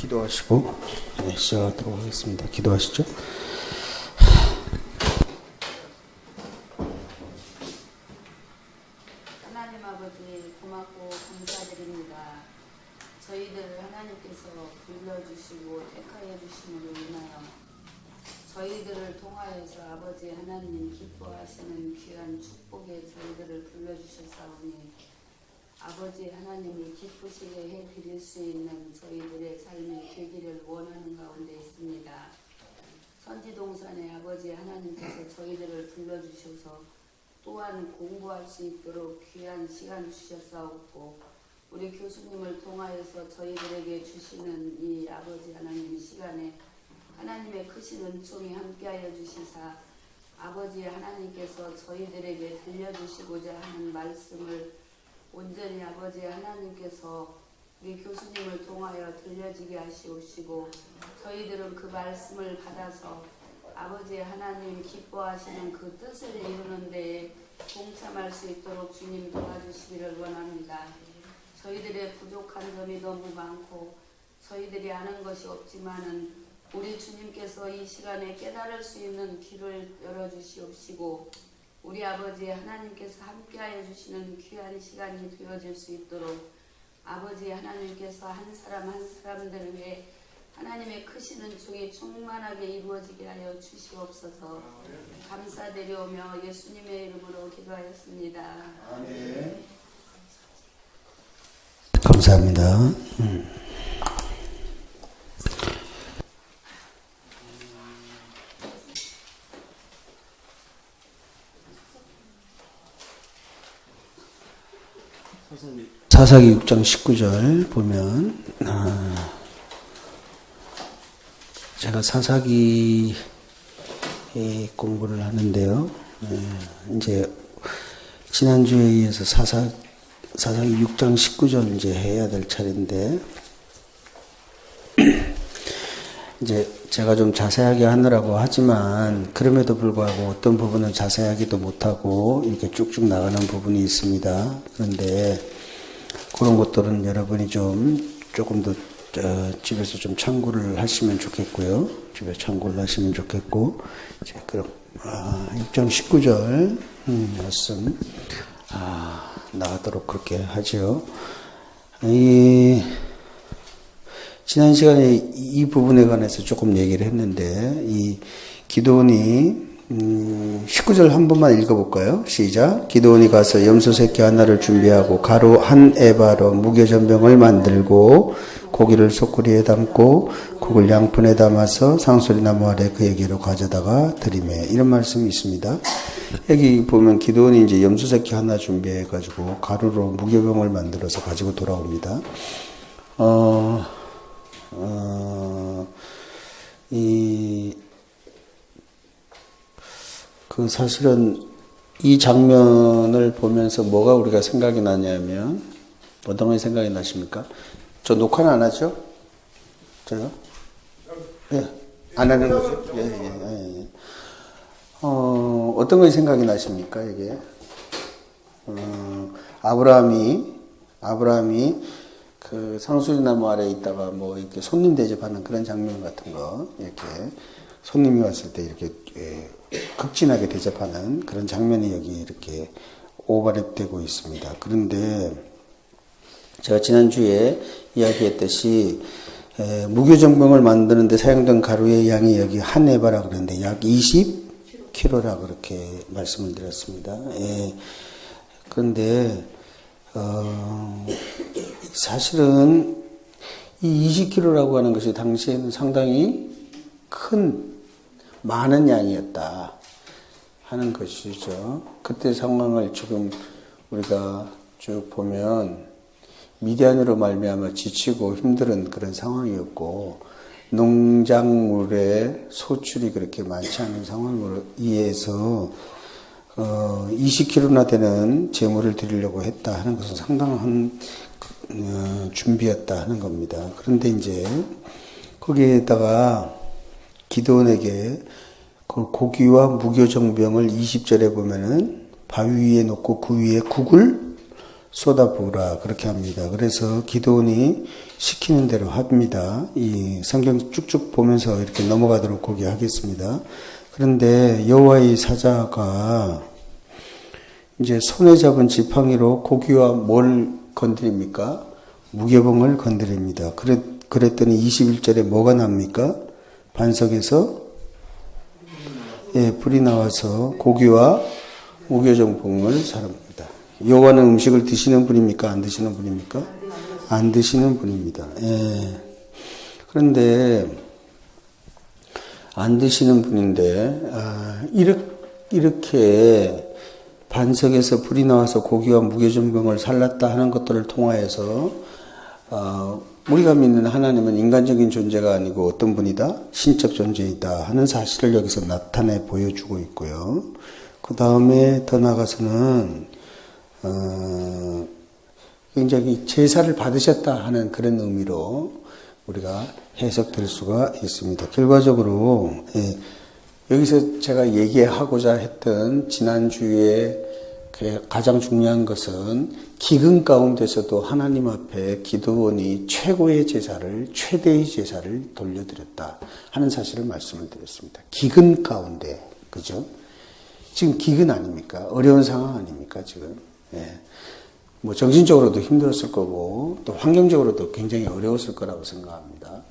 기도하시고 시작하도록 하겠습니다. 기도하시죠. 하나님 아버지 고맙고 감사드립니다. 저희들 하나님께서 불러주시고 택하여 주심으로 인하여 저희들을 통하여서 아버지 하나님 기뻐하시는 귀한 축복에 저희들을 불러주셨사오니 아버지 하나님이 기쁘시게 해드릴 수 있는 저희들의 삶이 되기를 원하는 가운데 있습니다. 선지동산에 아버지 하나님께서 저희들을 불러주셔서 또한 공부할 수 있도록 귀한 시간 주셨사옵고 우리 교수님을 통하여서 저희들에게 주시는 이 아버지 하나님 시간에 하나님의 크신 은총이 함께하여 주시사 아버지 하나님께서 저희들에게 들려주시고자 하는 말씀을 온전히 아버지 하나님께서 우리 교수님을 통하여 들려지게 하시옵시고 저희들은 그 말씀을 받아서 아버지 하나님 기뻐하시는 그 뜻을 이루는 데에 동참할 수 있도록 주님 도와주시기를 원합니다. 저희들의 부족한 점이 너무 많고 저희들이 아는 것이 없지만은 우리 주님께서 이 시간에 깨달을 수 있는 귀를 열어주시옵시고 우리 아버지 하나님께서 함께하여 주시는 귀한 시간이 되어질 수 있도록 아버지 하나님께서 한 사람 한 사람들 위해 하나님의 크신 은총이 충만하게 이루어지게 하여 주시옵소서. 감사드리오며 예수님의 이름으로 기도하였습니다. 아멘. 감사합니다. 사사기 6장 19절 보면 제가 사사기 공부를 하는데요. 이제 지난주에 이어서 사사기 6장 19절 이제 해야 될 차례인데 이제 제가 좀 자세하게 하느라고 하지만 그럼에도 불구하고 어떤 부분은 자세하게도 못하고 이렇게 쭉쭉 나가는 부분이 있습니다. 그런데 그런 것들은 여러분이 조금 더 집에서 좀 참고를 하시면 좋겠고요. 집에 참고를 하시면 좋겠고 이제 그럼 6장 19절 말씀 나가도록 그렇게 하죠. 지난 시간에 이 부분에 관해서 조금 얘기를 했는데 이 기드온이 19절 한 번만 읽어볼까요? 시작. 기드온이 가서 염소 새끼 하나를 준비하고 가루 한 에바로 무교전병을 만들고 고기를 소쿠리에 담고 국을 양푼에 담아서 상소리나무 아래 그에게로 가져다가 드리매 이런 말씀이 있습니다. 여기 보면 기드온이 이제 염소 새끼 하나 준비해가지고 가루로 무교병을 만들어서 가지고 돌아옵니다. 사실은 이 장면을 보면서 뭐가 우리가 생각이 나냐면 어떤 게 생각이 나십니까? 저 녹화는 안 하죠? 제가? 예. 안 하는 거죠? 예. 어떤 게 생각이 나십니까, 이게? 아브라함이 그 상수리나무 아래에 있다가 뭐 이렇게 손님 대접하는 그런 장면 같은 거, 이렇게 손님이 왔을 때 이렇게 극진하게 대접하는 그런 장면이 여기 이렇게 오버랩되고 있습니다. 그런데 제가 지난주에 이야기했듯이 무교정병을 만드는데 사용된 가루의 양이 여기 한 에바라 그러는데 약 20kg라 그렇게 말씀을 드렸습니다. 그런데 사실은 이 20kg라고 하는 것이 당시에는 상당히 많은 양이었다 하는 것이죠. 그때 상황을 지금 우리가 쭉 보면 미디안으로 말미암아 지치고 힘든 그런 상황이었고 농작물의 소출이 그렇게 많지 않은 상황으로 이해해서 20kg나 되는 제물을 드리려고 했다 하는 것은 상당한 준비였다 하는 겁니다. 그런데 이제 거기에다가 기드온에게 그 고기와 무교정병을 20절에 보면은 바위 위에 놓고 그 위에 국을 쏟아부으라 그렇게 합니다. 그래서 기도원이 시키는 대로 합니다. 이 성경 쭉쭉 보면서 이렇게 넘어가도록 거기 하겠습니다. 그런데 여호와의 사자가 이제 손에 잡은 지팡이로 고기와 뭘 건드립니까? 무교봉을 건드립니다. 그랬더니 21절에 뭐가 납니까? 반석에서 불이 나와서 고기와 무교정봉을 사릅니다. 여호와는 음식을 드시는 분입니까? 안 드시는 분입니까? 안 드시는 분입니다. 그런데 안 드시는 분인데 이렇게 반석에서 불이 나와서 고기와 무교정병을 살랐다 하는 것들을 통하여서 우리가 믿는 하나님은 인간적인 존재가 아니고 어떤 분이다? 신적 존재이다 하는 사실을 여기서 나타내 보여주고 있고요. 그 다음에 더 나아가서는 굉장히 제사를 받으셨다 하는 그런 의미로 우리가 해석될 수가 있습니다. 결과적으로 여기서 제가 얘기하고자 했던 지난주에 가장 중요한 것은 기근 가운데서도 하나님 앞에 기도원이 최고의 제사를, 최대의 제사를 돌려드렸다 하는 사실을 말씀을 드렸습니다. 기근 가운데, 그죠? 지금 기근 아닙니까? 어려운 상황 아닙니까, 지금? 뭐 정신적으로도 힘들었을 거고 또 환경적으로도 굉장히 어려웠을 거라고 생각합니다.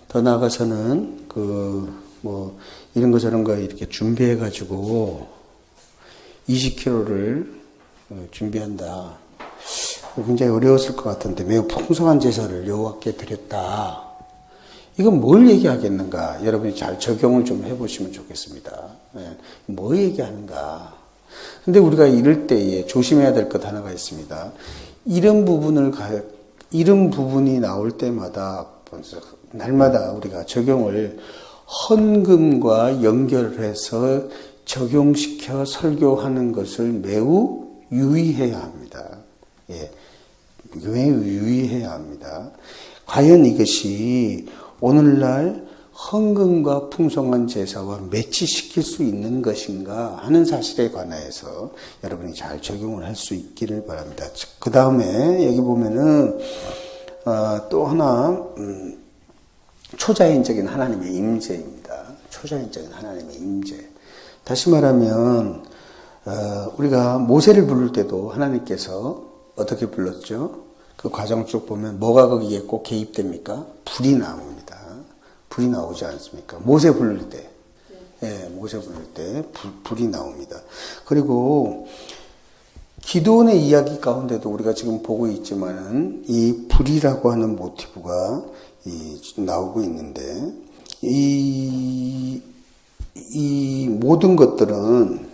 더 나아가서는 뭐 이런 거 저런 거 이렇게 준비해 가지고 20kg를 준비한다. 굉장히 어려웠을 것 같은데 매우 풍성한 제사를 여호와께 드렸다. 이건 뭘 얘기하겠는가? 여러분이 잘 적용을 좀 해보시면 좋겠습니다. 뭐 얘기하는가? 근데 우리가 이럴 때에 조심해야 될 것 하나가 있습니다. 이런 부분이 나올 때마다, 날마다 우리가 적용을 헌금과 연결해서 적용시켜 설교하는 것을 매우 유의해야 합니다. 매우 유의해야 합니다. 과연 이것이 오늘날 헌금과 풍성한 제사와 매치시킬 수 있는 것인가 하는 사실에 관하여서 여러분이 잘 적용을 할 수 있기를 바랍니다. 그 다음에 여기 보면은 또 하나 초자연적인 하나님의 임재입니다. 초자연적인 하나님의 임재. 다시 말하면 우리가 모세를 부를 때도 하나님께서 어떻게 불렀죠? 그 과정 쭉 보면 뭐가 거기에 꼭 개입됩니까? 불이 나옵니다. 불이 나오지 않습니까? 모세 부를 때. 모세 부를 때 불이 나옵니다. 그리고 기도원의 이야기 가운데도 우리가 지금 보고 있지만은 이 불이라고 하는 모티브가 나오고 있는데 이 모든 것들은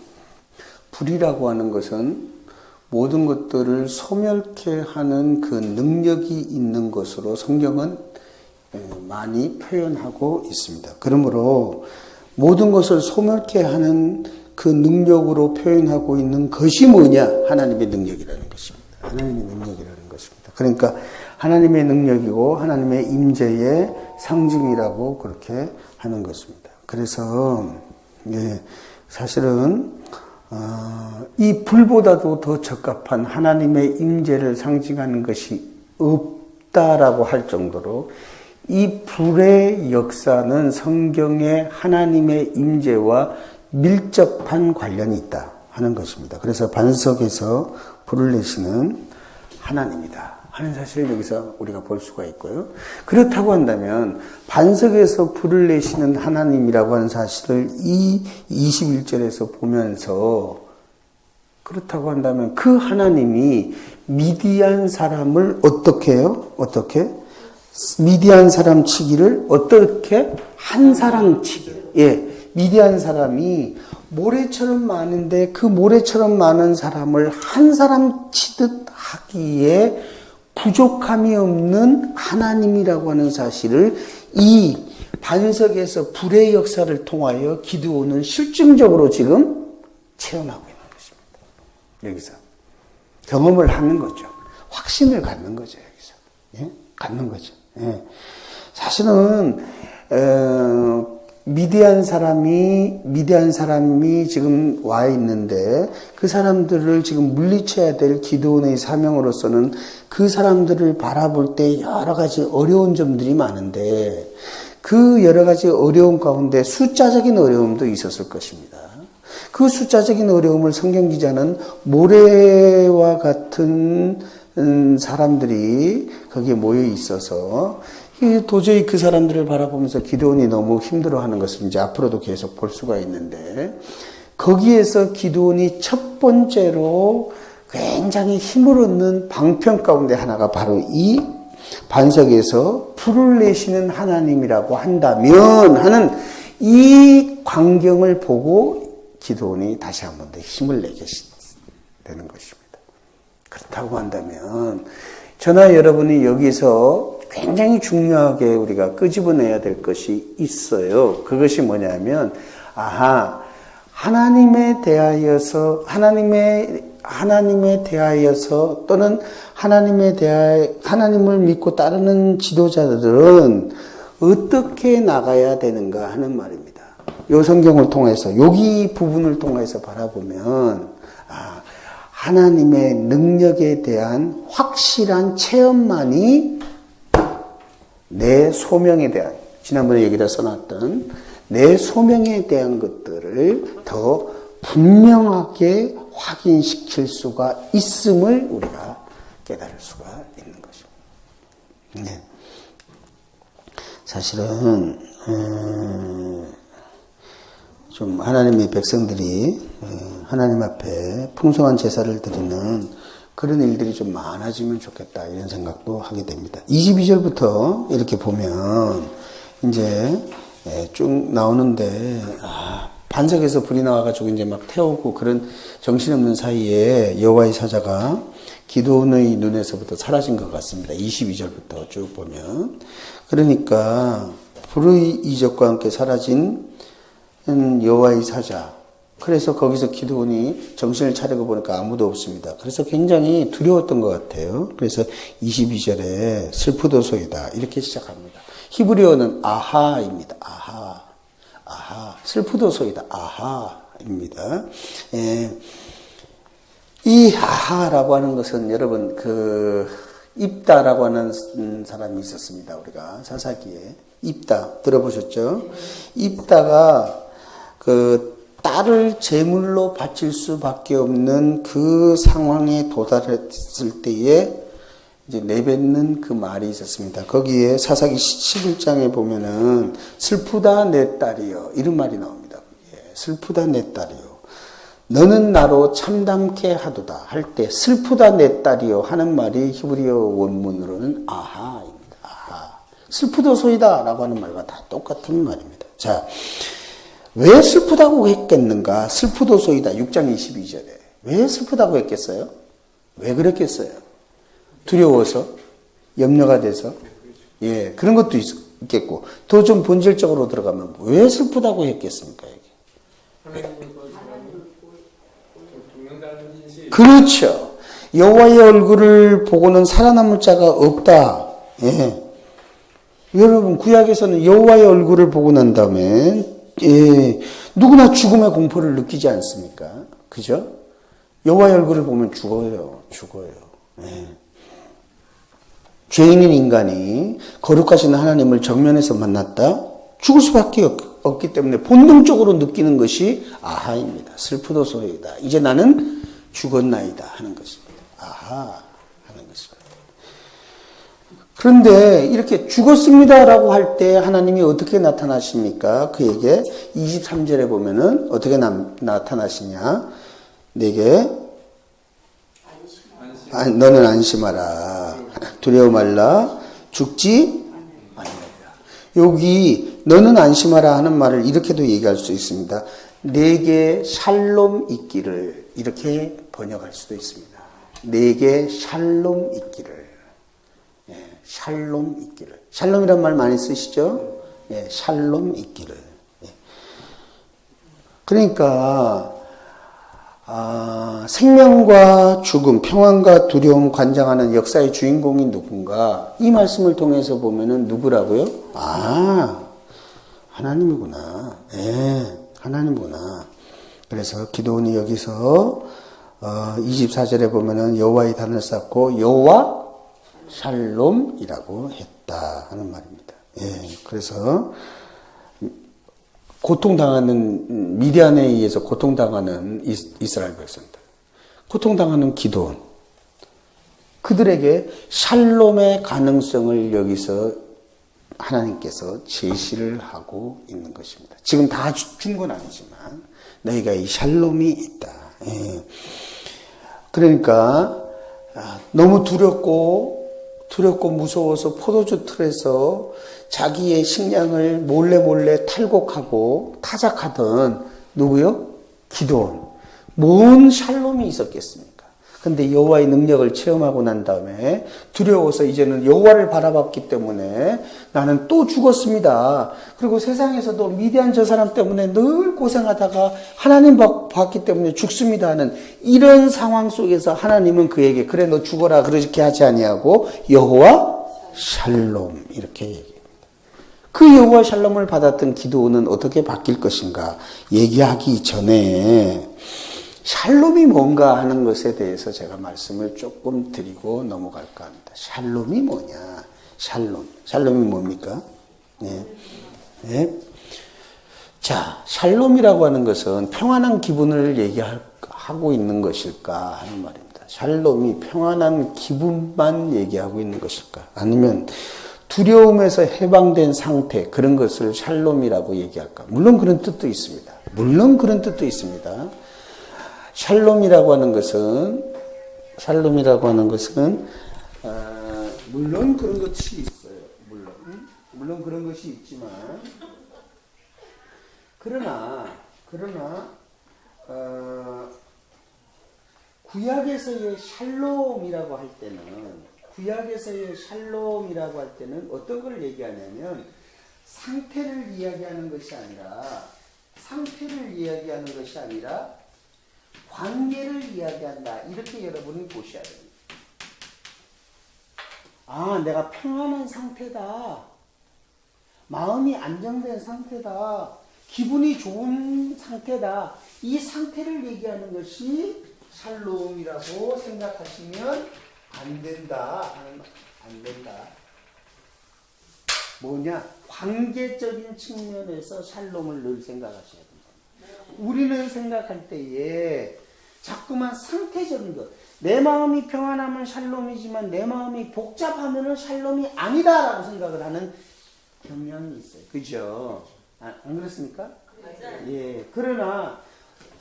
불이라고 하는 것은 모든 것들을 소멸케 하는 그 능력이 있는 것으로 성경은 많이 표현하고 있습니다. 그러므로 모든 것을 소멸케 하는 그 능력으로 표현하고 있는 것이 뭐냐? 하나님의 능력이라는 것입니다. 하나님의 능력이라는 것입니다. 그러니까 하나님의 능력이고 하나님의 임재의 상징이라고 그렇게 하는 것입니다. 그래서 사실은 이 불보다도 더 적합한 하나님의 임재를 상징하는 것이 없다라고 할 정도로 이 불의 역사는 성경의 하나님의 임재와 밀접한 관련이 있다 하는 것입니다. 그래서 반석에서 불을 내시는 하나님이다 하는 사실을 여기서 우리가 볼 수가 있고요. 그렇다고 한다면 반석에서 불을 내시는 하나님이라고 하는 사실을 이 21절에서 보면서 그렇다고 한다면 그 하나님이 미디안 사람을 어떻게 해요? 어떻게? 미디안 사람 치기를 어떻게? 한 사람 치기. 미디안 사람이 모래처럼 많은데 그 모래처럼 많은 사람을 한 사람 치듯 하기에 부족함이 없는 하나님이라고 하는 사실을 이 반석에서 불의 역사를 통하여 기드온은 실증적으로 지금 체험하고 있는 것입니다. 여기서 경험을 하는 거죠. 확신을 갖는 거죠. 여기서 갖는 거죠. 사실은 미디안 사람이 지금 와 있는데 그 사람들을 지금 물리쳐야 될 기드온의 사명으로서는 그 사람들을 바라볼 때 여러 가지 어려운 점들이 많은데 그 여러 가지 어려움 가운데 숫자적인 어려움도 있었을 것입니다. 그 숫자적인 어려움을 성경 기자는 모래와 같은 사람들이 거기에 모여 있어서 도저히 그 사람들을 바라보면서 기드온이 너무 힘들어하는 것을 이제 앞으로도 계속 볼 수가 있는데 거기에서 기드온이 첫 번째로 굉장히 힘을 얻는 방편 가운데 하나가 바로 이 반석에서 불을 내시는 하나님이라고 한다면 하는 이 광경을 보고 기드온이 다시 한 번 더 힘을 내게 되는 것입니다. 그렇다고 한다면 저나 여러분이 여기서 굉장히 중요하게 우리가 끄집어내야 될 것이 있어요. 그것이 뭐냐면 하나님에 대하여서 또는 하나님을 믿고 따르는 지도자들은 어떻게 나가야 되는가 하는 말입니다. 이 성경을 통해서 여기 부분을 통해서 바라보면 하나님의 능력에 대한 확실한 체험만이 내 소명에 대한, 지난번에 여기다 써놨던 내 소명에 대한 것들을 더 분명하게 확인시킬 수가 있음을 우리가 깨달을 수가 있는 것입니다. 네. 사실은 좀 하나님의 백성들이 하나님 앞에 풍성한 제사를 드리는 그런 일들이 좀 많아지면 좋겠다 이런 생각도 하게 됩니다. 22절부터 이렇게 보면 이제 쭉 나오는데 반석에서 불이 나와가지고 이제 막 태우고 그런 정신없는 사이에 여호와의 사자가 기드온의 눈에서부터 사라진 것 같습니다. 22절부터 쭉 보면 그러니까 불의 이적과 함께 사라진 여호와의 사자. 그래서 거기서 기드온이 정신을 차리고 보니까 아무도 없습니다. 그래서 굉장히 두려웠던 것 같아요. 그래서 22절에 슬프도소이다 이렇게 시작합니다. 히브리어는 아하입니다. 아하. 슬프도소이다. 아하입니다. 이 아하라고 하는 것은 여러분 입다라고 하는 사람이 있었습니다. 우리가 사사기에 입다 들어보셨죠? 입다가 딸을 제물로 바칠 수밖에 없는 그 상황에 도달했을 때에 이제 내뱉는 그 말이 있었습니다. 거기에 사사기 11장에 보면은 슬프다 내 딸이여 이런 말이 나옵니다. 슬프다 내 딸이여 너는 나로 참담케 하도다 할 때 슬프다 내 딸이여 하는 말이 히브리어 원문으로는 아하입니다. 아하. 슬프도소이다 라고 하는 말과 다 똑같은 말입니다. 자, 왜 슬프다고 했겠는가? 슬프도소이다. 6장 22절에. 왜 슬프다고 했겠어요? 왜 그랬겠어요? 두려워서? 염려가 돼서? 예, 그런 것도 있겠고. 더 좀 본질적으로 들어가면 왜 슬프다고 했겠습니까? 그렇죠. 여호와의 얼굴을 보고는 살아남을 자가 없다. 예. 여러분 구약에서는 여호와의 얼굴을 보고 난 다음에 누구나 죽음의 공포를 느끼지 않습니까? 그죠? 여호와의 얼굴을 보면 죽어요. 예. 죄인인 인간이 거룩하신 하나님을 정면에서 만났다? 죽을 수밖에 없기 때문에 본능적으로 느끼는 것이 아하입니다. 슬프도소이다. 이제 나는 죽었나이다 하는 것입니다. 아하 하는 것입니다. 그런데 이렇게 죽었습니다라고 할 때 하나님이 어떻게 나타나십니까? 그에게 23절에 보면은 어떻게 나타나시냐? 내게 너는 안심하라. 두려워 말라. 죽지 아니하리라. 여기 너는 안심하라 하는 말을 이렇게도 얘기할 수 있습니다. 내게 샬롬 있기를 이렇게 번역할 수도 있습니다. 내게 샬롬 있기를. 샬롬 있기를. 샬롬이란 말 많이 쓰시죠? 샬롬 있기를. 그러니까 생명과 죽음, 평안과 두려움 관장하는 역사의 주인공이 누군가 이 말씀을 통해서 보면은 누구라고요? 하나님이구나. 하나님이구나. 그래서 기도원이 여기서 24절에 보면은 여호와의 단을 쌓고 여호와 샬롬이라고 했다 하는 말입니다. 그래서 고통당하는 미디안에 의해서 고통당하는 이스라엘 백성들, 고통당하는 기도원, 그들에게 샬롬의 가능성을 여기서 하나님께서 제시를 하고 있는 것입니다. 지금 다 준 건 아니지만 너희가 이 샬롬이 있다. 그러니까 너무 두렵고 무서워서 포도주 틀에서 자기의 식량을 몰래 탈곡하고 타작하던 누구요? 기도원. 뭔 샬롬이 있었겠습니까? 근데 여호와의 능력을 체험하고 난 다음에 두려워서 이제는 여호와를 바라봤기 때문에 나는 또 죽었습니다. 그리고 세상에서도 미디안 저 사람 때문에 늘 고생하다가 하나님 봤기 때문에 죽습니다 하는 이런 상황 속에서 하나님은 그에게 그래 너 죽어라 그렇게 하지 아니하고 여호와 샬롬 이렇게 얘기합니다. 그 여호와 샬롬을 받았던 기도는 어떻게 바뀔 것인가 얘기하기 전에 샬롬이 뭔가 하는 것에 대해서 제가 말씀을 조금 드리고 넘어갈까 합니다. 샬롬이 뭐냐? 샬롬이 뭡니까? 자, 샬롬이라고 하는 것은 평안한 기분을 얘기하고 있는 것일까 하는 말입니다. 샬롬이 평안한 기분만 얘기하고 있는 것일까? 아니면 두려움에서 해방된 상태, 그런 것을 샬롬이라고 얘기할까? 물론 그런 뜻도 있습니다. 샬롬이라고 하는 것은 물론 그런 것이 있어요. 물론 그런 것이 있지만 그러나 구약에서의 샬롬이라고 할 때는 어떤 걸 얘기하냐면 상태를 이야기하는 것이 아니라 관계를 이야기한다. 이렇게 여러분이 보셔야 됩니다. 내가 평안한 상태다. 마음이 안정된 상태다. 기분이 좋은 상태다. 이 상태를 얘기하는 것이 샬롬이라고 생각하시면 안 된다. 뭐냐? 관계적인 측면에서 샬롬을 늘 생각하셔야 됩니다. 우리는 생각할 때에 자꾸만 상태적인 것, 내 마음이 평안하면 샬롬이지만 내 마음이 복잡하면 샬롬이 아니다라고 생각을 하는 경향이 있어요. 그죠? 안 그렇습니까? 그러나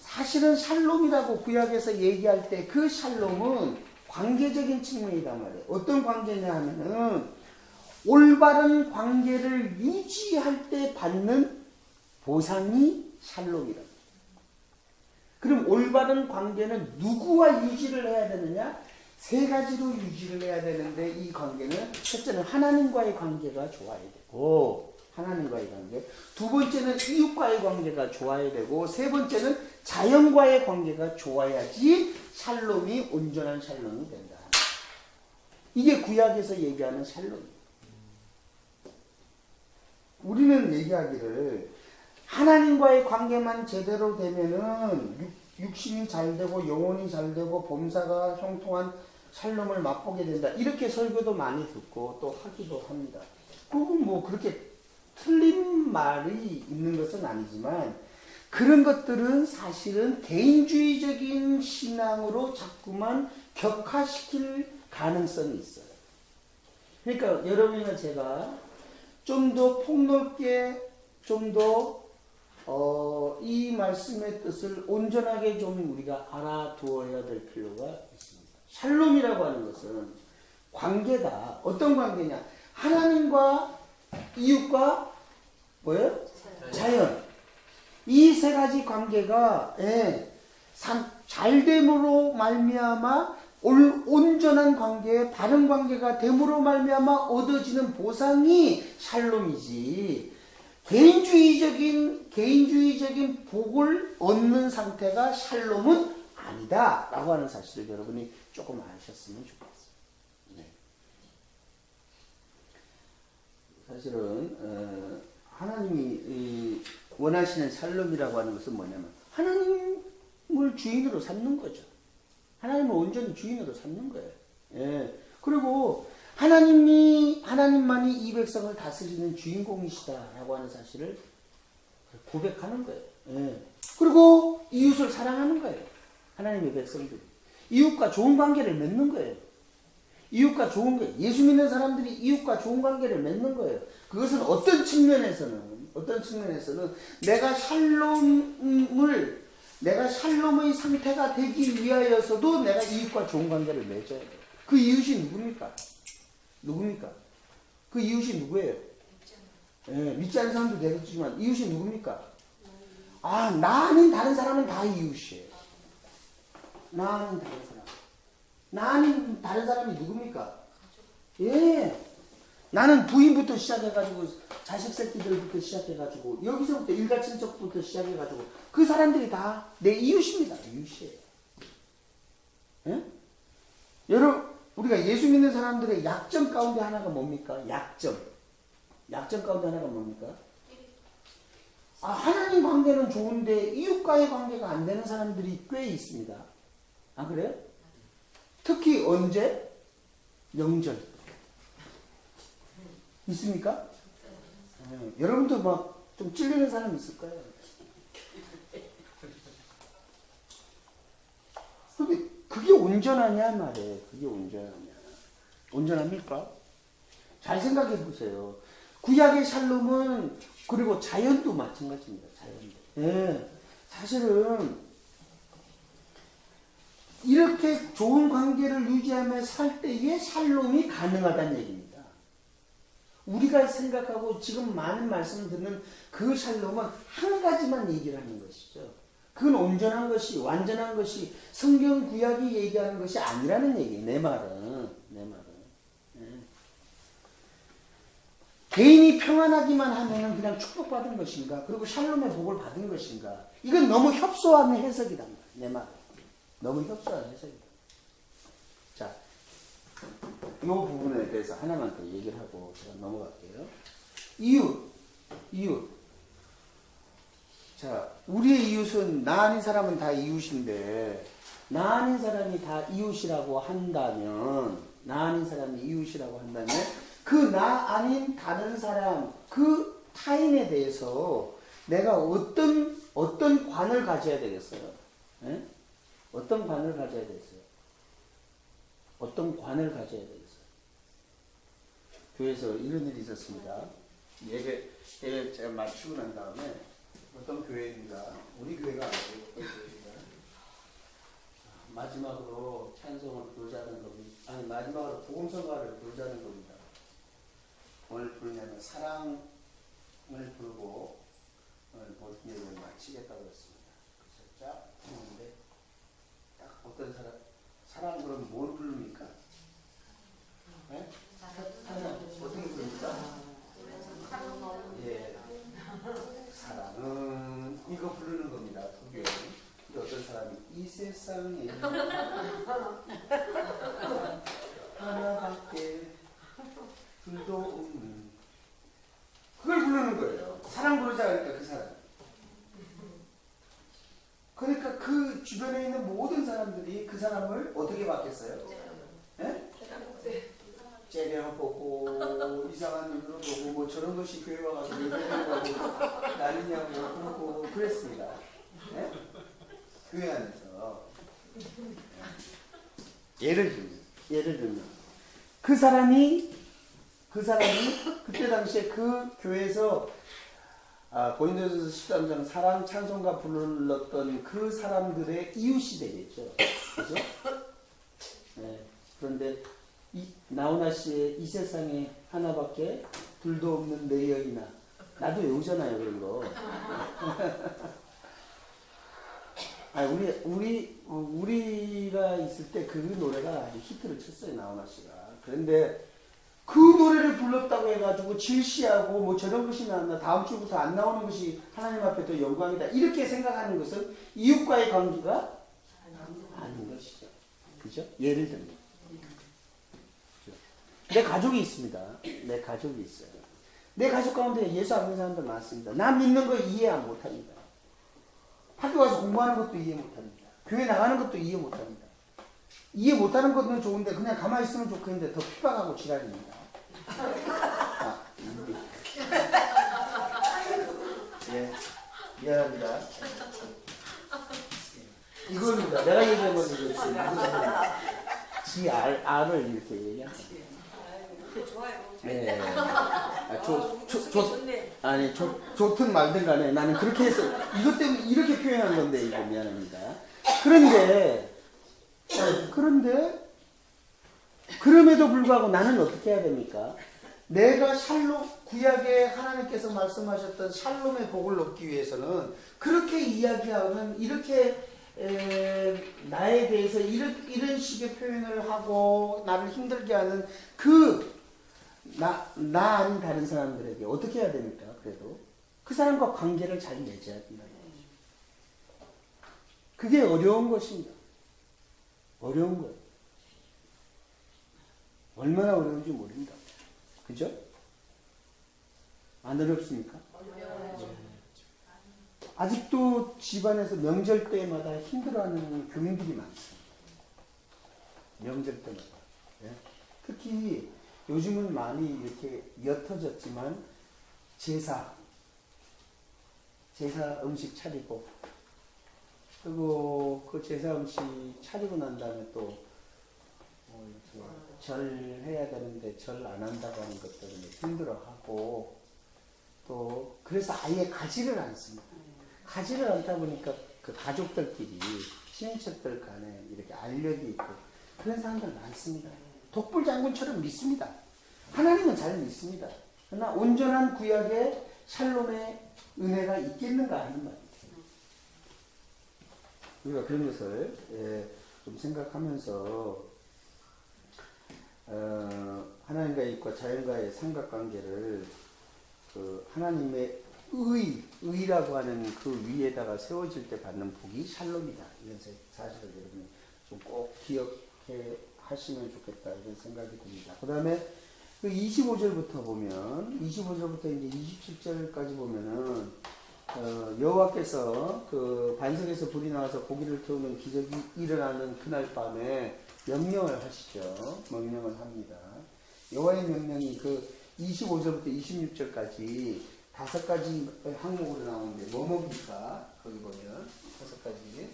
사실은 샬롬이라고 구약에서 얘기할 때 그 샬롬은 관계적인 측면이단 말이에요. 어떤 관계냐 하면은 올바른 관계를 유지할 때 받는 보상이 샬롬이다. 그럼 올바른 관계는 누구와 유지를 해야 되느냐? 세 가지로 유지를 해야 되는데 이 관계는 첫째는 하나님과의 관계가 좋아야 되고 하나님과의 관계, 두 번째는 이웃과의 관계가 좋아야 되고 세 번째는 자연과의 관계가 좋아야지 샬롬이 온전한 샬롬이 된다. 이게 구약에서 얘기하는 샬롬이에요. 우리는 얘기하기를 하나님과의 관계만 제대로 되면은 육신이 잘 되고 영혼이 잘 되고 범사가 형통한 샬롬을 맛보게 된다. 이렇게 설교도 많이 듣고 또 하기도 합니다. 그건 뭐 그렇게 틀린 말이 있는 것은 아니지만 그런 것들은 사실은 개인주의적인 신앙으로 자꾸만 격화시킬 가능성이 있어요. 그러니까 여러분이나 제가 좀 더 폭넓게 이 말씀의 뜻을 온전하게 좀 우리가 알아두어야 될 필요가 있습니다. 샬롬이라고 하는 것은 관계다. 어떤 관계냐? 하나님과 이웃과 뭐예요? 자연. 이 세 가지 관계가 잘됨으로 말미암아 온전한 관계, 바른 관계가 됨으로 말미암아 얻어지는 보상이 샬롬이지. 개인주의적인 복을 얻는 상태가 샬롬은 아니다 라고 하는 사실을 여러분이 조금 아셨으면 좋겠어요. 사실은 하나님이 원하시는 샬롬이라고 하는 것은 뭐냐면 하나님을 주인으로 삼는 거죠. 하나님을 온전히 주인으로 삼는 거예요. 예. 그리고 하나님만이 이 백성을 다스리는 주인공이시다라고 하는 사실을 고백하는 거예요. 예. 그리고 이웃을 사랑하는 거예요. 하나님의 백성들이. 이웃과 좋은 관계를 맺는 거예요. 이웃과 좋은 게 예수 믿는 사람들이 이웃과 좋은 관계를 맺는 거예요. 그것은 어떤 측면에서는 내가 샬롬의 상태가 되기 위하여서도 내가 이웃과 좋은 관계를 맺어야 돼요. 그 이웃이 누굽니까? 그 이웃이 누구예요? 예, 믿지 않는 사람도 되겠지만 이웃이 누굽니까? 나 아닌 다른 사람은 다 이웃이에요. 나 아닌 다른 사람이 누굽니까? 예. 나는 부인부터 시작해가지고 자식 새끼들부터 시작해가지고 여기서부터 일가친척부터 시작해가지고 그 사람들이 다 내 이웃입니다. 이웃이에요. 예? 여러분 우리가 예수 믿는 사람들의 약점 가운데 하나가 뭡니까? 약점 가운데 하나가 뭡니까? 하나님 관계는 좋은데 이웃과의 관계가 안 되는 사람들이 꽤 있습니다. 그래요? 특히 언제? 명절. 있습니까? 여러분도 막 좀 찔리는 사람 있을 거예요. 근데 그게 온전하냐 말이에요. 그게 온전하냐. 온전합니까? 잘 생각해 보세요. 구약의 샬롬은 그리고 자연도 마찬가지입니다. 자연도. 예. 사실은 이렇게 좋은 관계를 유지하며 살 때에 샬롬이 가능하다는 얘기입니다. 우리가 생각하고 지금 많은 말씀을 듣는 그 샬롬은 한 가지만 얘기를 하는 것이죠. 그건 온전한 것이, 완전한 것이 성경 구약이 얘기하는 것이 아니라는 얘기예요. 내 말은. 예. 개인이 평안하기만 하면 그냥 축복받은 것인가? 그리고 샬롬의 복을 받은 것인가? 이건 너무 협소한 해석이다. 내 말은. 너무 협소한 해석이다. 자, 이 부분에 대해서 하나만 더 얘기를 하고 제가 넘어갈게요. 이웃. 자, 우리의 이웃은 나 아닌 사람은 다 이웃인데 나 아닌 사람이 다 이웃이라고 한다면 그 나 아닌 다른 사람, 그 타인에 대해서 내가 어떤 관을 가져야 되겠어요? 예? 어떤 관을 가져야 되겠어요? 교회에서 이런 일이 있었습니다. 예배 제가 마치고 난 다음에 어떤 교회입니다. 우리 교회가 아니고 어떤 교회입니다. 마지막으로 찬송을 부르자는 겁니다. 마지막으로 복음성가를 부르자는 겁니다. 뭘 부르냐면 사랑을 부르고 오늘 모든 예배를 마치겠다고 했습니다. 그래서 쫙 부르는데 딱 어떤 사랑 그러면 뭘 부릅니까? 네? 사랑 어떻게 부릅니까? 예. 사랑은 이거 부르는 겁니다. 두 교회. 근데 어떤 사람이 이 세상에 하나밖에 둘도 없는 그걸 부르는 거예요. 사랑 부르자 그러니까 그 사람. 그러니까 그 주변에 있는 모든 사람들이 그 사람을 어떻게 받겠어요? 예? 째려보고 이상한 눈으로 보고 뭐 저런 것이 교회 와가지고 예배하고 나리냐고 그러고 그랬습니다. 예? 교회 안에서 예를 들면 그 사람이 그때 당시에 그 교회에서 고린도전서 13장 사랑 찬송가 불렀던 그 사람들의 이웃이 되겠죠. 그죠? 네. 그런데 나훈아 씨의 이 세상에 하나밖에 둘도 없는 내 여인아. 나도 외우잖아요, 그런 거. 우리가 있을 때 그 노래가 아주 히트를 쳤어요, 나훈아 씨가. 그런데 그 노래를 불렀다고 해가지고 질시하고 뭐 저런 것이 나왔나 다음 주부터 안 나오는 것이 하나님 앞에 더 영광이다 이렇게 생각하는 것은 이웃과의 관계가 아닌 것이죠. 그죠? 예를 들면 그죠? 내 가족이 있습니다. 내 가족이 있어요. 내 가족 가운데 예수 안 믿는 사람들 많습니다. 나 믿는 거 이해 못합니다. 학교 가서 공부하는 것도 이해 못합니다. 교회 나가는 것도 이해 못합니다. 이해 못하는 것은 좋은데 그냥 가만히 있으면 좋겠는데 더 핍박하고 지랄입니다. 예, 미안합니다. 이겁니다. 내가 얘기한 건 이거지. 지 알을 이렇게 얘기합니다. 좋아요. 네. 아니, 좋든 말든 간에 나는 그렇게 해서, 이것 때문에 이렇게 표현한 건데, 이거 미안합니다. 그런데, 그럼에도 불구하고 나는 어떻게 해야 됩니까? 내가 구약에 하나님께서 말씀하셨던 샬롬의 복을 얻기 위해서는 그렇게 이야기하는, 이렇게 나에 대해서 이런 식의 표현을 하고 나를 힘들게 하는 나 아닌 다른 사람들에게 어떻게 해야 됩니까? 그래도 그 사람과 관계를 잘 맺어야 된다. 그게 어려운 것입니다. 어려운 거예요. 얼마나 어려운지 모릅니다. 그죠? 안 어렵습니까? 아직도 집안에서 명절 때마다 힘들어하는 교인들이 많습니다. 명절 때마다. 예? 특히 요즘은 많이 이렇게 옅어졌지만 제사 음식 차리고, 그리고 그 제사 음식 차리고 난 다음에 또 이렇게 절 해야 되는데 절 안 한다고 하는 것 때문에 힘들어하고, 또 그래서 아예 가지를 않습니다. 가지를 않다 보니까 그 가족들끼리 친인척들 간에 이렇게 알력이 있고 그런 사람들 많습니다. 독불장군처럼 믿습니다. 하나님은 잘 믿습니다. 그러나 온전한 구약의 샬롬의 은혜가 있겠는가 하는 말이에요. 우리가 그런 것을 좀 생각하면서 하나님과의 있고 자연과의 삼각관계를 하나님의 의라고 하는 그 위에다가 세워질 때 받는 복이 샬롬이다. 이런 사실을 여러분이 좀 꼭 기억해 하시면 좋겠다. 이런 생각이 듭니다. 그 다음에 그 25절부터 보면, 25절부터 이제 27절까지 보면은, 여호와께서 그 반석에서 불이 나와서 고기를 태우는 기적이 일어나는 그날 밤에 명령을 하시죠. 명령을 합니다. 여호와의 명령이 그 25절부터 26절까지 5가지 항목으로 나오는데, 뭐 뭡니까? 거기 보면, 5가지.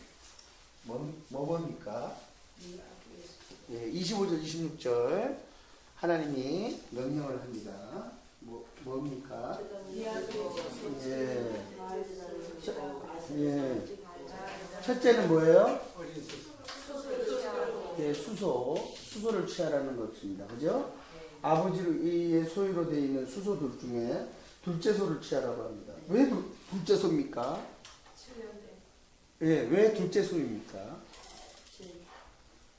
뭐 뭡니까? 예, 25절, 26절. 하나님이 명령을 합니다. 뭡니까? 예. 첫째는 뭐예요? 예, 수소를 취하라는 것입니다. 그죠? 아버지의 소유로 되어 있는 수소들 중에 둘째 소를 취하라고 합니다. 왜 둘째 소입니까? 예, 왜 둘째 소입니까?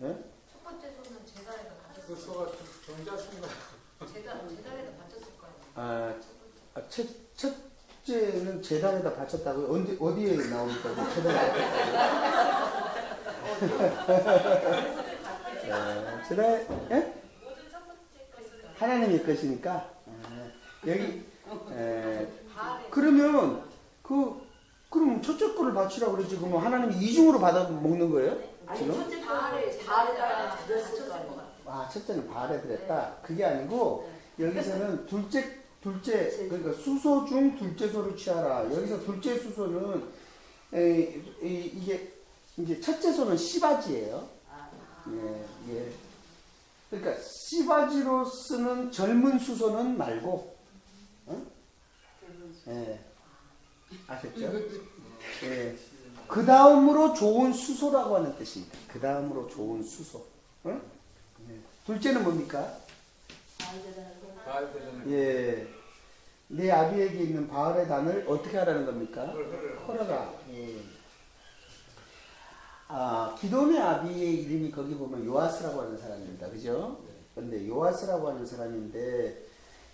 예? 첫 번째 소는 제단에다 바쳤을 그 소가 정자수인가? 제단에다 바쳤을 거예요. 첫째는 재단에다 바쳤다고? 어디에 나오니까? 재단에, 예? 하나님의 것이니까. 여기, 그러면, 그럼 첫째 거를 바치라고 그러지. 그럼 하나님이 이중으로 받아 먹는 거예요? 지금? 첫째 발에다가 바쳤을 거예요. 첫째는 발에 들었다. 그게 아니고, 여기서는 둘째, 그러니까 수소 중 둘째 소를 취하라. 여기서 둘째 수소는, 이게, 이제 첫째 소는 씨바지예요. 예. 그러니까 씨바지로 쓰는 젊은 수소는 말고, 예. 아셨죠? 예. 그 다음으로 좋은 수소라고 하는 뜻입니다. 그 다음으로 좋은 수소. 예. 둘째는 뭡니까? 예. 내 아비에게 있는 바알의 단을 어떻게 하라는 겁니까? 헐어라. 예. 기돈의 아비의 이름이 거기 보면 요아스라고 하는 사람입니다. 그죠? 근데 요아스라고 하는 사람인데,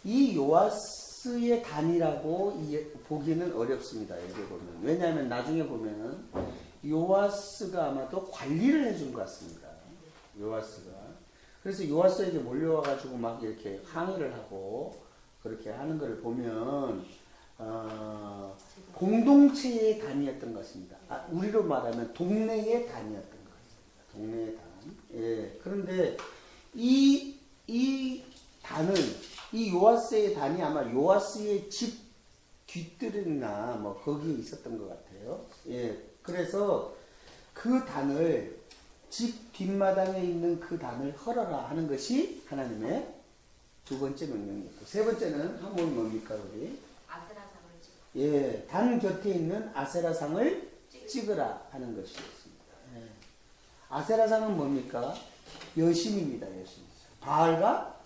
이 요아스의 단이라고 보기는 어렵습니다. 여기 보면. 왜냐하면 나중에 보면은 요아스가 아마도 관리를 해준 것 같습니다. 요아스가. 그래서 요아스에게 몰려와가지고 막 이렇게 항의를 하고, 그렇게 하는 것을 보면 공동체의 단위였던 것입니다. 우리로 말하면 동네의 단위였던 것 같습니다. 동네의 단. 예. 그런데 이 단은 이 요아스의 단이 아마 요아스의 집 뒤뜰이나 뭐 거기에 있었던 것 같아요. 예. 그래서 그 단을 집 뒷마당에 있는 그 단을 헐어라 하는 것이 하나님의 두 번째 명령이었고, 세 번째는 한번 뭡니까 우리? 아세라상을 찍어. 예, 단 곁에 있는 아세라상을 찍으라 하는 것이었습니다. 예. 아세라상은 뭡니까? 여신입니다, 여신. 바알과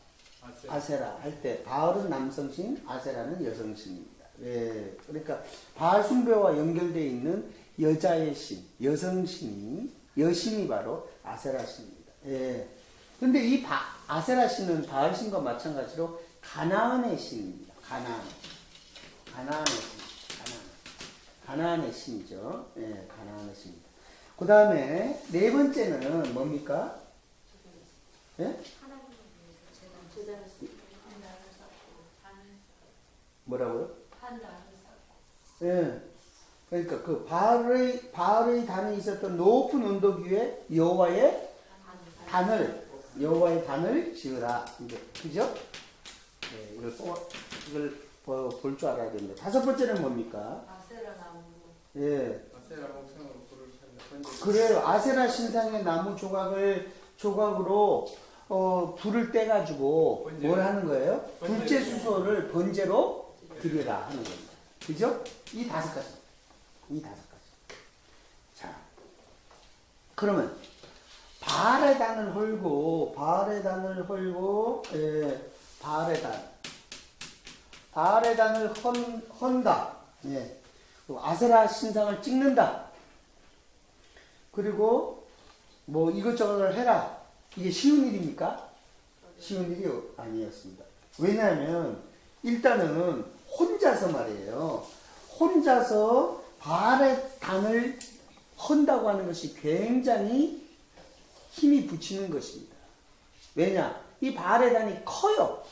아세라 할 때, 바알은 남성신, 아세라는 여성신입니다. 예, 그러니까 바알 숭배와 연결되어 있는 여자의 신, 여성신이, 여신이 바로 아세라 신입니다. 예. 근데 이 아세라 신은 바알 신과 마찬가지로 가나안의 신입니다. 가나안의 신. 가나안의 신이죠. 예, 가나안의 신입니다. 그 다음에 네 번째는 뭡니까? 예? 하나님을 위해서 제단을 쌓고 뭐라고요? 한 단을 쌓고. 예. 그러니까 그 바알의 단이 있었던 높은 언덕 위에 여호와의 단을 지으라. 이제 그죠? 네, 이걸 볼 줄 알아야 됩니다. 다섯 번째는 뭡니까? 아세라 나무. 예. 아세라 목상으로 불을 켜는 그래요. 아세라 신상의 나무 조각으로 불을 떼가지고 뭘 하는 거예요? 불제 수소를 번제로 드리라 하는 겁니다. 그죠? 이 다섯 가지. 자, 그러면 바알의 단을 헐고, 예, 바알의 단을 헌다. 예. 아세라 신상을 찍는다. 그리고 뭐 이것저것을 해라. 이게 쉬운 일입니까? 쉬운 일이 아니었습니다. 왜냐하면 일단은 혼자서 말이에요. 혼자서 바알의 단을 헌다고 하는 것이 굉장히 힘이 붙이는 것입니다. 왜냐? 이 바알의 단이 커요.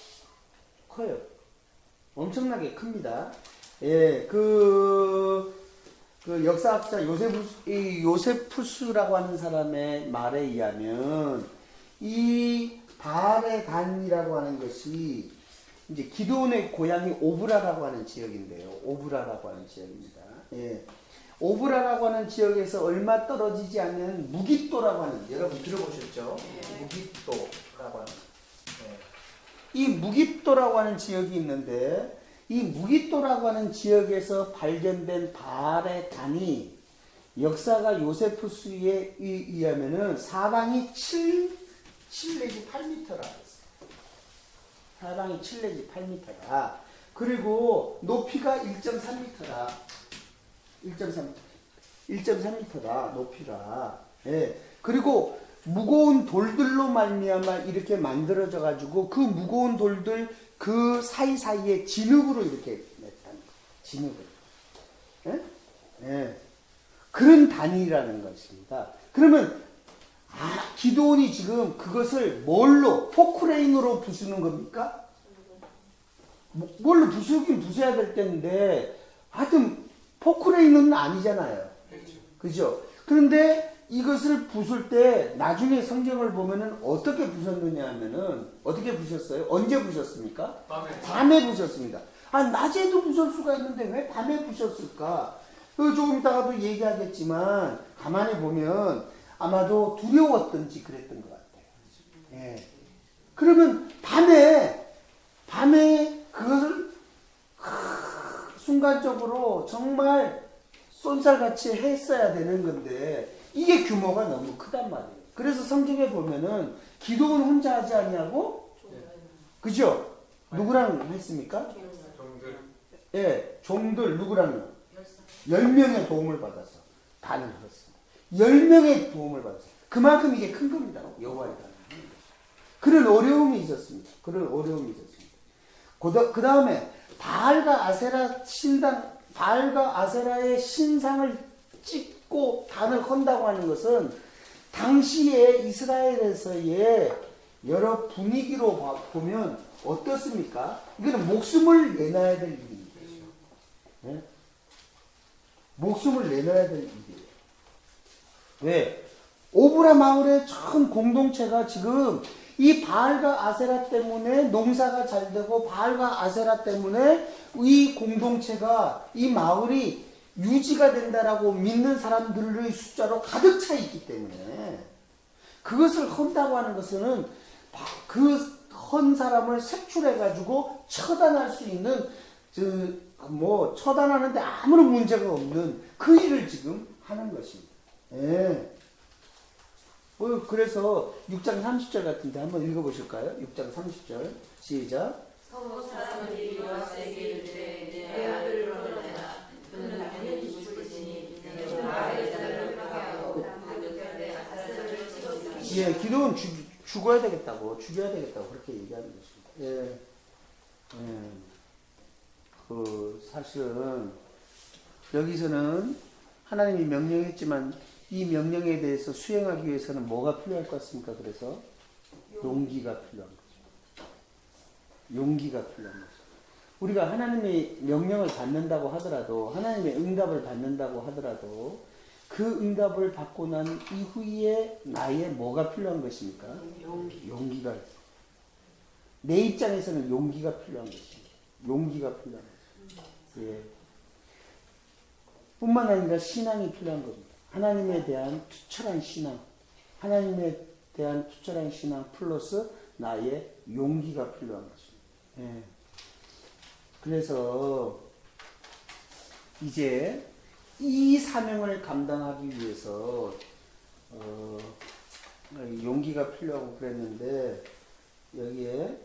엄청나게 큽니다. 예, 그 역사학자 요세푸스라고 하는 사람의 말에 의하면 이 바알의 단이라고 하는 것이 이제 기드온의 고향이 오브라라고 하는 지역인데요. 오브라라고 하는 지역입니다. 예. 오브라라고 하는 지역에서 얼마 떨어지지 않는 무깃도라고 하는, 여러분 들어보셨죠? 무깃도라고 하는. 예. 이 무깃도라고 하는 지역이 있는데, 이 무깃도라고 하는 지역에서 발견된 바알의 단이 역사가 요세푸스에 의하면은 사방이 7 내지 8m라 했어요. 사방이 7 내지 8m라. 그리고 높이가 1.3m라. 1.3m라 높이가. 예. 그리고 무거운 돌들로 말미암아 이렇게 만들어져 가지고 그 무거운 돌들 그 사이사이에 진흙으로 이렇게 냈다는 거예요. 진흙으로. 예? 예. 그런 단위라는 것입니다. 그러면 기드온이 지금 그것을 뭘로 포크레인으로 부수는 겁니까? 뭘로 부수긴 부숴야 될 텐데 하여튼 포크레인은 아니잖아요. 그죠? 그런데 이것을 부술 때 나중에 성경을 보면은 어떻게 부셨느냐 하면은 어떻게 부셨어요? 언제 부셨습니까? 밤에 부셨습니다. 낮에도 부실 수가 있는데 왜 밤에 부셨을까? 조금 이따가도 얘기하겠지만 가만히 보면 아마도 두려웠던지 그랬던 것 같아요. 예. 그러면 밤에 그것을 순간적으로 정말 쏜살같이 했어야 되는 건데 이게 규모가 너무 크단 말이에요. 그래서 성경에 보면은 기도는 혼자 하지 않냐고? 그죠? 누구랑 했습니까? 종들. 예, 종들 누구랑요? 10명의 도움을 받았어. 단을 했습니다. 10명의 도움을 받았어. 그만큼 이게 큰 겁니다. 여호와의 단. 그런 어려움이 있었습니다. 그 다음에 바알과 아세라의 신상을 찍고 단을 헌다고 하는 것은 당시에 이스라엘에서의 여러 분위기로 보면 어떻습니까? 이거는 목숨을 내놔야 될 일입니다. 네? 목숨을 내놔야 될 일이에요. 왜? 오브라 마을의 전 공동체가 지금 이 바알과 아세라 때문에 농사가 잘 되고 바알과 아세라 때문에 이 공동체가 이 마을이 유지가 된다라고 믿는 사람들의 숫자로 가득 차 있기 때문에 그것을 헌다고 하는 것은 그 헌 사람을 색출해 가지고 처단할 수 있는 처단하는데 아무런 문제가 없는 그 일을 지금 하는 것입니다. 예. 그래서 6장 30절 같은데 한번 읽어보실까요? 6장 30절 시작. 서로 사람들이 요아스에게 이르되 내 아들을 얻어내라. 그는 당연히 죽을 것이니 내가 나의 자를 파하고 하늘에 아사를 찍었으니. 예, 기도는 죽어야 되겠다고, 죽여야 되겠다고 그렇게 얘기하는 것입니다. 예. 사실은 여기서는 하나님이 명령했지만 이 명령에 대해서 수행하기 위해서는 뭐가 필요할 것 같습니까? 그래서 용기가 필요한 거죠. 용기가 필요한 거죠. 우리가 하나님의 명령을 받는다고 하더라도, 하나님의 응답을 받는다고 하더라도 그 응답을 받고 난 이후에 나의 뭐가 필요한 것입니까? 용기가. 내 입장에서는 용기가 필요한 것입니다. 용기가 필요한 것입니다. 예. 뿐만 아니라 신앙이 필요한 겁니다. 하나님에 대한 투철한 신앙, 하나님에 대한 투철한 신앙 플러스 나의 용기가 필요한 것입니다. 예. 그래서 이제 이 사명을 감당하기 위해서 용기가 필요하고 그랬는데 여기에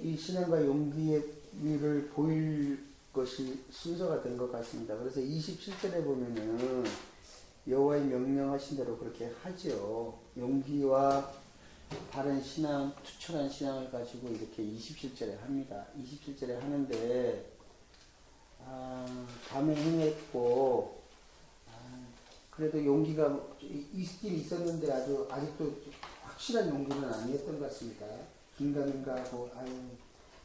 이 신앙과 용기의 위를 보일 것이 순서가 된 것 같습니다. 그래서 27절에 보면은 여호와의 명령하신 대로 그렇게 하죠. 용기와 바른 신앙, 투철한 신앙을 가지고 이렇게 27절에 합니다. 27절에 하는데 밤에 행했고 그래도 용기가 있긴 있었는데 아직도 확실한 용기는 아니었던 것 같습니다. 긴가민가 하고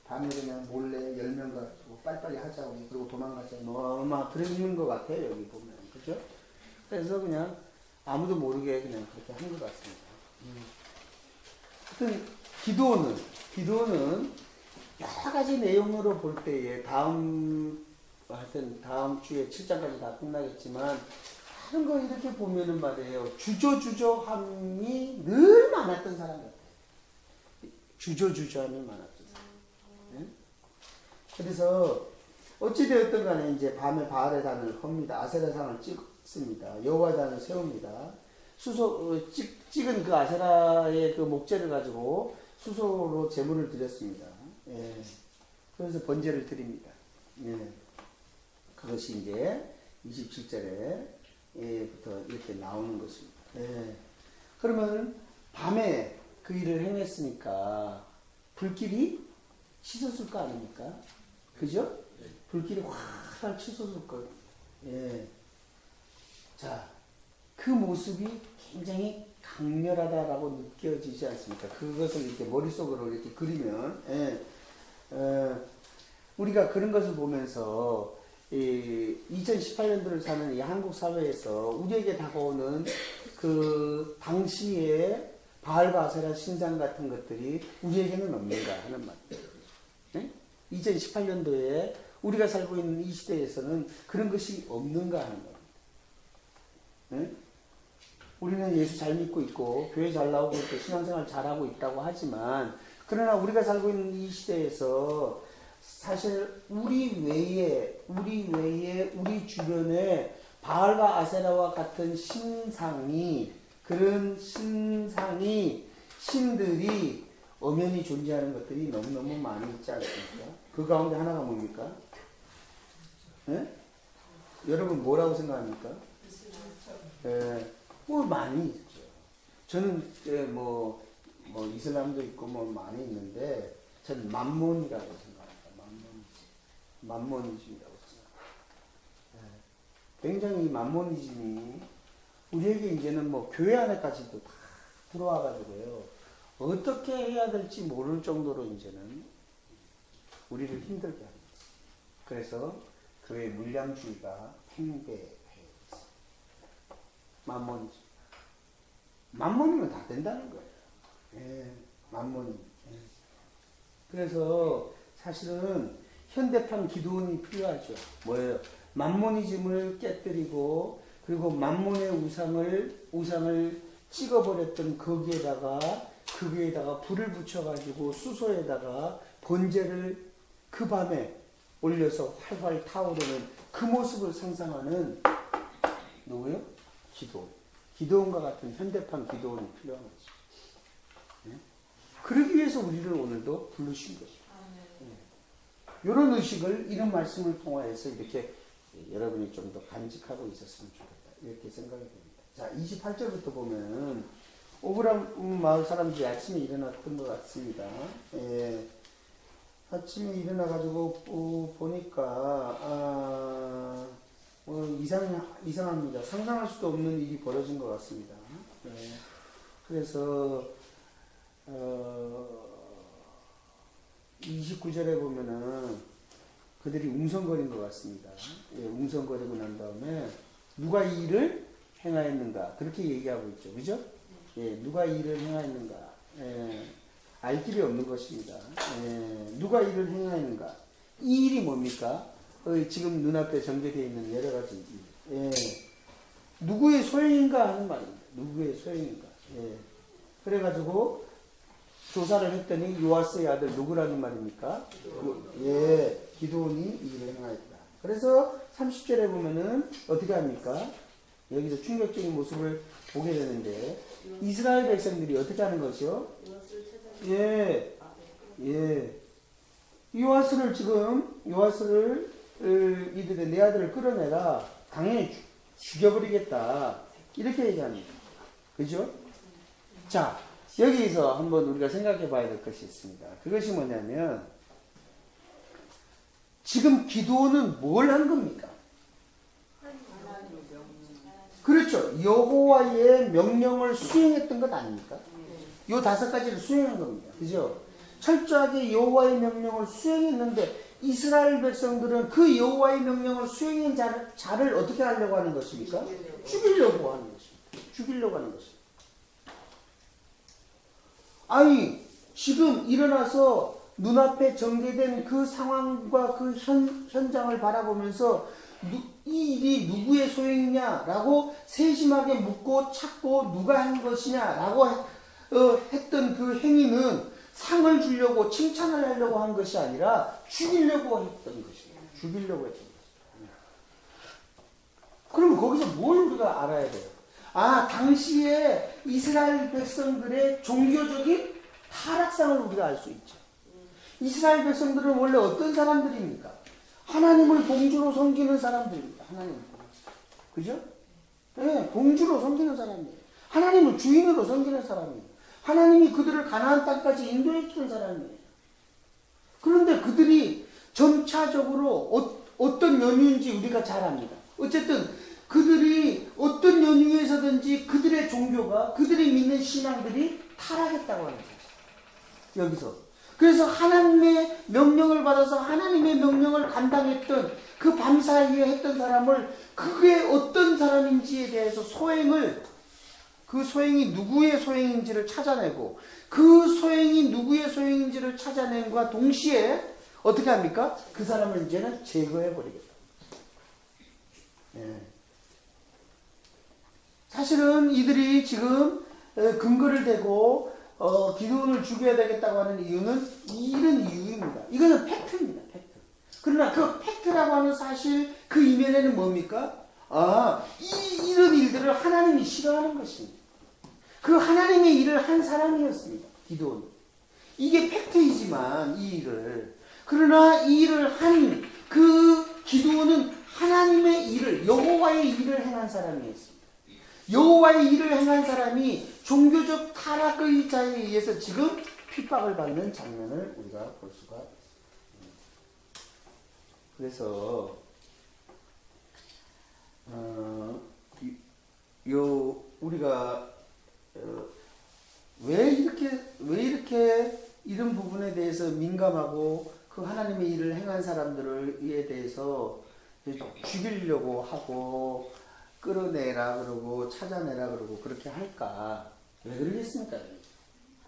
밤에 그냥 몰래 10명 가지고 빨리빨리 하자고 그리고 도망가자 아마 그러는 것 같아요. 여기 보면 그죠? 그래서 그냥 아무도 모르게 그냥 그렇게 한 것 같습니다. 하여튼 기도는 여러 가지 내용으로 볼 때에 다음 주에 7장까지 다 끝나겠지만 하는 거 이렇게 보면은 말이에요. 주저주저함이 늘 많았던 사람 같아요. 주저주저함이 많았던 사람. 네? 그래서 어찌되었든 간에 이제 밤에 바알의 단을 헙니다. 아세라 상을 찍습니다. 여호와의 단을 세웁니다. 찍은 그 아세라의 그 목재를 가지고 수소로 제물을 드렸습니다. 예. 그래서 번제를 드립니다. 예. 그것이 이제 27절에부터 이렇게 나오는 것입니다. 예. 그러면 밤에 그 일을 행했으니까 불길이 치솟을 거 아닙니까? 그죠? 불길이 확 치솟을 거예요. 예. 자, 그 모습이 굉장히 강렬하다라고 느껴지지 않습니까? 그것을 이렇게 머릿속으로 이렇게 그리면, 우리가 그런 것을 보면서, 2018년도를 사는 이 한국 사회에서 우리에게 다가오는 그 당시에 바알과 아세라 신상 같은 것들이 우리에게는 없는가 하는 말이에요. 네? 2018년도에 우리가 살고 있는 이 시대에서는 그런 것이 없는가 하는 거예요. 네? 우리는 예수 잘 믿고 있고 교회 잘 나오고 있고 신앙생활 잘하고 있다고 하지만 그러나 우리가 살고 있는 이 시대에서 사실 우리 외에 우리 주변에 바알과 아세라와 같은 그런 신들이 엄연히 존재하는 것들이 너무너무 많이 있지 않습니까? 그 가운데 하나가 뭡니까? 네? 여러분 뭐라고 생각합니까? 많이 있죠. 저는 이슬람도 있고 많이 있는데 저는 만몬이라고 생각합니다. 만몬이즘이라고 생각합니다. 굉장히 만몬이즘이 우리에게 이제는 교회 안에까지도 다 들어와 가지고요. 어떻게 해야 될지 모를 정도로 이제는 우리를 힘들게 합니다. 그래서 교회 물량주의가 팽배해 있어요. 만몬이죠. 만몬이면 다 된다는 거예요. 예, 만몬이. 예. 그래서 사실은 현대판 기도원이 필요하죠. 뭐예요? 만모니즘을 깨뜨리고 그리고 만몬의 우상을 찍어버렸던 거기에다가 불을 붙여가지고 수소에다가 번제를 그 밤에 올려서 활활 타오르는 그 모습을 상상하는 누구요? 기도원과 같은 현대판 기도원이 필요한 거죠. 네? 그러기 위해서 우리를 오늘도 부르신 거죠. 이런 의식을 이런 말씀을 통하여서 이렇게 여러분이 좀 더 간직하고 있었으면 좋겠다. 이렇게 생각이 됩니다. 자, 28절부터 보면 오브람 마을 사람들이 아침에 일어났던 것 같습니다. 예, 아침에 일어나가지고 보니까 이상합니다. 상상할 수도 없는 일이 벌어진 것 같습니다. 예, 그래서 29절에 보면은 그들이 웅성거린 것 같습니다. 예, 웅성거리고 난 다음에 누가 이 일을 행하였는가 그렇게 얘기하고 있죠. 그죠? 예, 누가 이 일을 행하였는가. 예, 알 길이 없는 것입니다. 예, 누가 이 일을 행하였는가. 이 일이 뭡니까? 지금 눈앞에 전개되어 있는 여러 가지 일. 예, 누구의 소행인가 하는 말입니다. 누구의 소행인가. 예, 그래가지고 조사를 했더니 요아스의 아들 누구라는 말입니까? 예, 기드온이 이 일을 행하였다. 그래서 30절에 보면은 어떻게 합니까? 여기서 충격적인 모습을 보게 되는데 이스라엘 백성들이 어떻게 하는 것이요? 예, 요아스를 이들의 내 아들을 끌어내라. 당연히 죽여버리겠다. 이렇게 얘기합니다. 그죠? 자, 여기서 한번 우리가 생각해 봐야 될 것이 있습니다. 그것이 뭐냐면 지금 기드온은 뭘 한 겁니까? 그렇죠. 여호와의 명령을 수행했던 것 아닙니까? 요 5가지를 수행한 겁니다. 그죠? 철저하게 여호와의 명령을 수행했는데 이스라엘 백성들은 그 여호와의 명령을 수행한 자를 어떻게 하려고 하는 것입니까? 죽이려고 하는 것입니다. 아니, 지금 일어나서 눈앞에 전개된 그 상황과 그 현장을 바라보면서 이 일이 누구의 소행이냐라고 세심하게 묻고 찾고 누가 한 것이냐라고 했던 그 행위는 상을 주려고 칭찬을 하려고 한 것이 아니라 죽이려고 했던 것입니다. 그럼 거기서 뭘 우리가 알아야 돼요? 당시에 이스라엘 백성들의 종교적인 타락상을 우리가 알 수 있죠. 이스라엘 백성들은 원래 어떤 사람들입니까? 하나님을 봉주로 섬기는 사람들입니다. 하나님을. 그죠? 네, 봉주로 섬기는 사람이에요. 하나님을 주인으로 섬기는 사람이에요. 하나님이 그들을 가나안 땅까지 인도했던 사람이에요. 그런데 그들이 점차적으로 어떤 연유인지 우리가 잘 압니다. 어쨌든 그들이 어떤 연유에서든지 그들의 종교가 그들이 믿는 신앙들이 타락했다고 하는 거죠. 여기서. 그래서 하나님의 명령을 받아서 하나님의 명령을 감당했던 그 밤사이에 했던 사람을 그게 어떤 사람인지에 대해서 그 소행이 누구의 소행인지를 찾아내고 그 소행이 누구의 소행인지를 찾아낸과 동시에 어떻게 합니까? 그 사람을 이제는 제거해버리겠다. 네. 사실은 이들이 지금 근거를 대고 기드온을 죽여야 되겠다고 하는 이유는 이런 이유입니다. 이거는 팩트입니다. 팩트. 그러나 그 팩트라고 하는 사실 그 이면에는 뭡니까? 이런 일들을 하나님이 싫어하는 것입니다. 그 하나님의 일을 한 사람이었습니다. 기드온. 이게 팩트이지만 이 일을. 그러나 이 일을 한 그 기드온은 하나님의 일을, 여호와의 일을 행한 사람이었습니다. 여호와의 일을 행한 사람이 종교적 타락의 자에 의해서 지금 핍박을 받는 장면을 우리가 볼 수가 있습니다. 그래서 우리가 왜 이렇게 이런 부분에 대해서 민감하고 그 하나님의 일을 행한 사람들에 대해서 죽이려고 하고 끌어내라 그러고 찾아내라 그러고 그렇게 할까? 왜 그러겠습니까?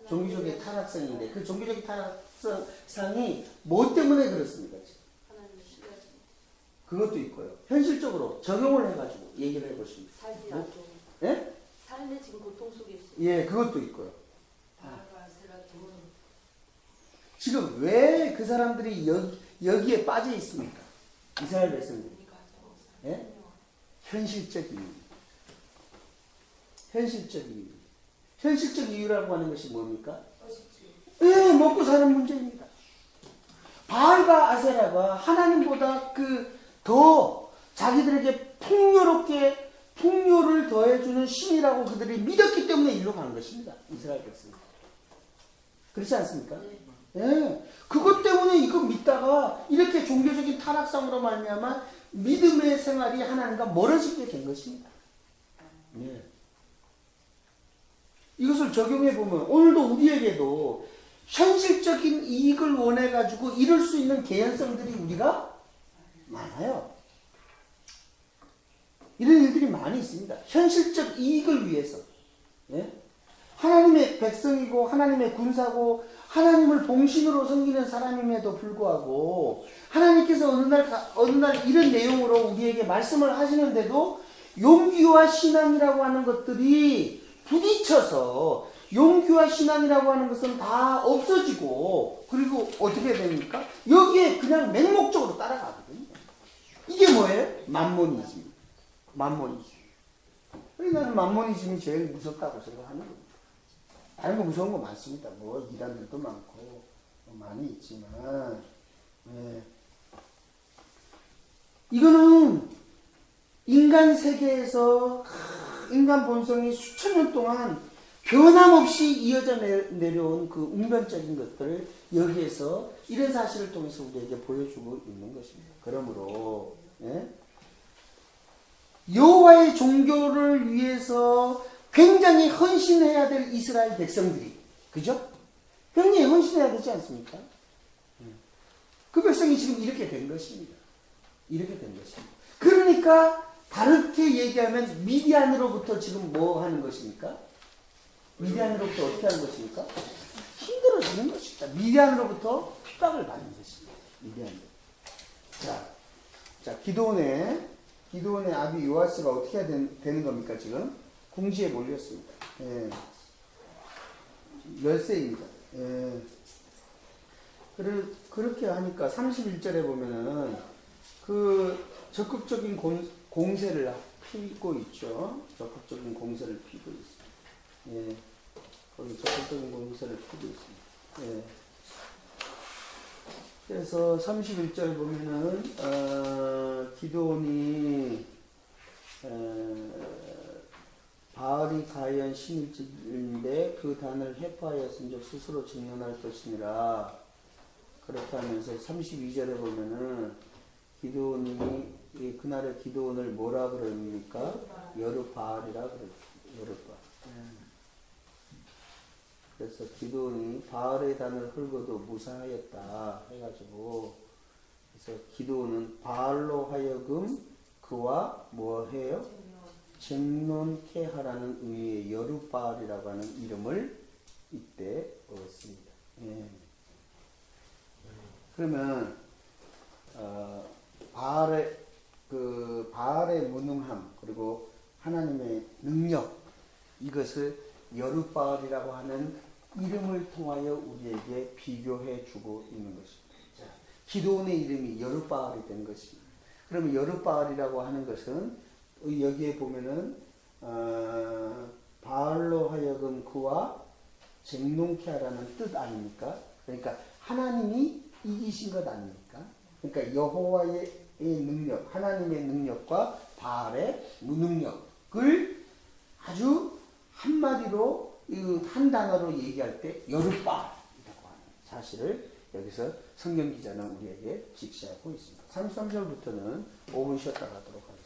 종교적인 타락성인데 그 종교적인 타락성이 뭐 때문에 그렇습니까? 하나님을 신뢰하지 그것도 있고요. 현실적으로 적용을 해가지고 얘기를 해보십니다. 살지 뭐? 않고 예? 삶의 지금 고통 속에 있어요. 예, 그것도 있고요. 바알과 아세라 두 지금 왜 그 사람들이 여기에 빠져 있습니까? 이스라엘 백성들이. 예? 현실적인 이유라고 하는 것이 뭡니까? 예, 먹고 사는 문제입니다. 바알과 아세라가 하나님보다 더 자기들에게 풍요를 더해주는 신이라고 그들이 믿었기 때문에 일로 가는 것입니다. 이스라엘 백성. 그렇지 않습니까? 예. 그것 때문에 이거 믿다가 이렇게 종교적인 타락성으로 말미암아 믿음의 생활이 하나님과 멀어지게 된 것입니다. 예. 이것을 적용해 보면 오늘도 우리에게도 현실적인 이익을 원해 가지고 이룰 수 있는 개연성들이 우리가 많아요. 이런 일들이 많이 있습니다. 현실적 이익을 위해서. 예? 하나님의 백성이고 하나님의 군사고 하나님을 봉신으로 섬기는 사람임에도 불구하고 하나님께서 어느 날 이런 내용으로 우리에게 말씀을 하시는데도 용기와 신앙이라고 하는 것들이 부딪혀서 용기와 신앙이라고 하는 것은 다 없어지고 그리고 어떻게 됩니까? 여기에 그냥 맹목적으로 따라가거든요. 이게 뭐예요? 만모니즘. 그래서 나는 만모니즘이 제일 무섭다고 생각하는 겁니다. 다른 거 무서운 거 많습니다. 뭐 이단들도 많고 많이 있지만 이거는 인간 세계에서 인간 본성이 수천 년 동안 변함없이 이어져 내려온 그 운변적인 것들을 여기에서 이런 사실을 통해서 우리에게 보여주고 있는 것입니다. 그러므로 여호와의 종교를 위해서 굉장히 헌신해야 될 이스라엘 백성들이, 그죠? 굉장히 헌신해야 되지 않습니까? 그 백성이 지금 이렇게 된 것입니다. 그러니까 다르게 얘기하면 미디안으로부터 지금 뭐 하는 것입니까? 미디안으로부터 어떻게 하는 것입니까? 힘들어지는 것입니다. 미디안으로부터 핍박을 받는 것입니다. 미디안으로. 자, 기드온의 아비 요아스가 어떻게 되는 겁니까, 지금? 궁지에 몰렸습니다. 열세입니다. 그렇게 하니까 31절에 보면은 그 적극적인 공세를 피고 있죠. 적극적인 공세를 피고 있습니다. 거기 적극적인 공세를 피고 있습니다. 그래서 31절 보면은 기드온이 바알이 가연 신일인데 그 단을 해파하였은즉 스스로 증명할 것이니라. 그렇게 하면서 32절에 보면은 기드온이 그날의 기드온을 뭐라 그럽니까? 여르바알이라 그러죠. 여르바알. 그래서 기드온이 바알의 단을 헐고도 무사하였다 해가지고 그래서 기드온은 바알로 하여금 그와 뭐 해요? 쟁론케 하라는 의미의 여르바알이라고 하는 이름을 이때 얻었습니다. 그러면 바알의 무능함 그리고 하나님의 능력 이것을 여르바알이라고 하는 이름을 통하여 우리에게 비교해 주고 있는 것입니다. 기드온의 이름이 여르바알이 된 것입니다. 그러면 여르바알이라고 하는 것은 여기에 보면은 바알로 하여금 그와 쟁론케 하라는 뜻 아닙니까? 그러니까 하나님이 이기신 것 아닙니까? 그러니까 여호와의 능력, 하나님의 능력과 바알의 무능력을 아주 한마디로 한 단어로 얘기할 때 여르바알이라고 하는 사실을 여기서 성경 기자는 우리에게 직시하고 있습니다. 33절부터는 5분 쉬었다 가도록 하겠습니다.